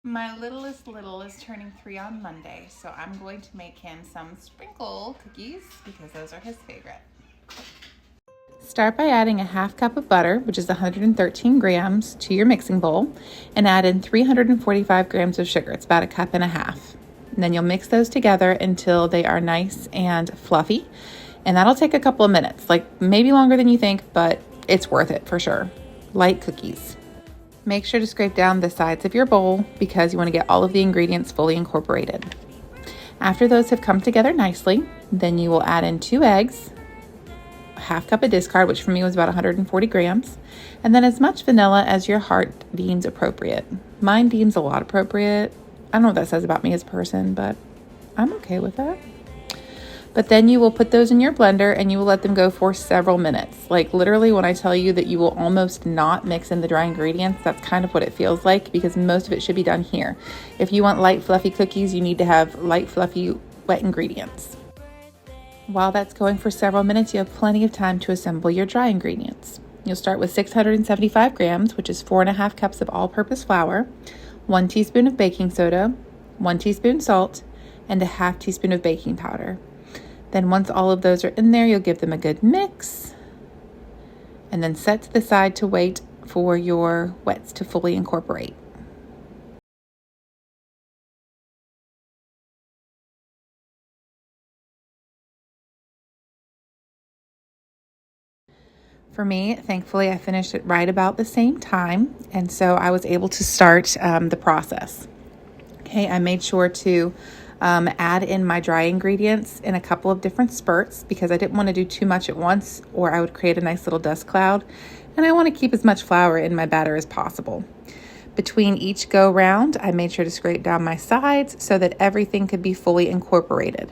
My littlest little is turning 3 on Monday, so I'm going to make him some sprinkle cookies because those are his favorite. Start by adding a half cup of butter, which is 113 grams, to your mixing bowl, and add in 345 grams of sugar. It's about a cup and a half. And then you'll mix those together until they are nice and fluffy, and that'll take a couple of minutes, like maybe longer than you think, but it's worth it for sure. Light cookies. Make sure to scrape down the sides of your bowl because you want to get all of the ingredients fully incorporated. After those have come together nicely, then you will add in 2 eggs, a half cup of discard, which for me was about 140 grams, and then as much vanilla as your heart deems appropriate. Mine deems a lot appropriate. I don't know what that says about me as a person, but I'm okay with that. But then you will put those in your blender and you will let them go for several minutes. Like literally when I tell you that you will almost not mix in the dry ingredients, that's kind of what it feels like because most of it should be done here. If you want light fluffy cookies, you need to have light fluffy wet ingredients. While that's going for several minutes, you have plenty of time to assemble your dry ingredients. You'll start with 675 grams, which is 4.5 cups of all-purpose flour, 1 teaspoon of baking soda, 1 teaspoon salt, and a half teaspoon of baking powder. Then once all of those are in there, you'll give them a good mix and then set to the side to wait for your wets to fully incorporate. For me, thankfully, I finished it right about the same time, and so I was able to start the process. Okay, I made sure to add in my dry ingredients in a couple of different spurts because I didn't want to do too much at once or I would create a nice little dust cloud, and I want to keep as much flour in my batter as possible. Between each go round, I made sure to scrape down my sides so that everything could be fully incorporated.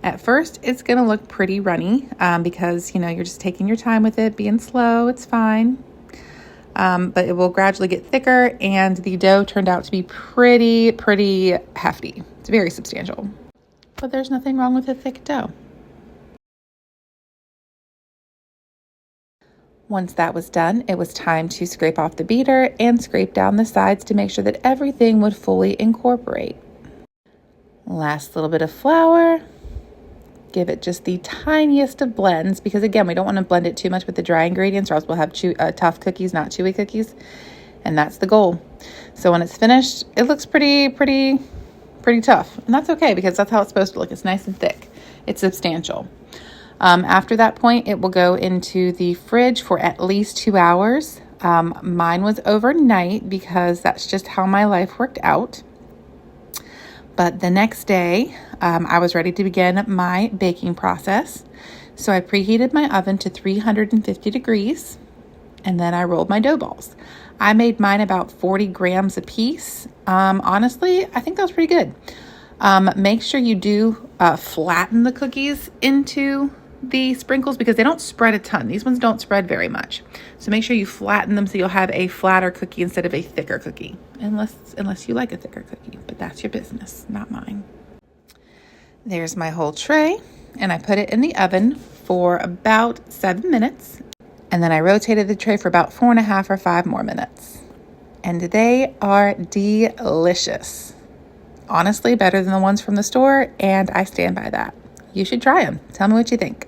At first, it's going to look pretty runny because, you're just taking your time with it, being slow, it's fine. But it will gradually get thicker, and the dough turned out to be pretty hefty. It's very substantial. But there's nothing wrong with a thick dough. Once that was done, it was time to scrape off the beater and scrape down the sides to make sure that everything would fully incorporate. Last little bit of flour. Give it just the tiniest of blends because again, we don't want to blend it too much with the dry ingredients or else we'll have tough cookies, not chewy cookies. And that's the goal. So when it's finished, it looks pretty tough. And that's okay because that's how it's supposed to look. It's nice and thick. It's substantial. After that point, it will go into the fridge for at least 2 hours. Mine was overnight because that's just how my life worked out. But the next day, I was ready to begin my baking process. So I preheated my oven to 350 degrees, and then I rolled my dough balls. I made mine about 40 grams a piece. Honestly, I think that was pretty good. Make sure you do flatten the cookies into the sprinkles because they don't spread a ton. These ones don't spread very much. So make sure you flatten them so you'll have a flatter cookie instead of a thicker cookie. Unless you like a thicker cookie, but that's your business, not mine. There's my whole tray, and I put it in the oven for about 7 minutes. And then I rotated the tray for about 4.5 or 5 more minutes. And they are delicious. Honestly, better than the ones from the store, and I stand by that. You should try them. Tell me what you think.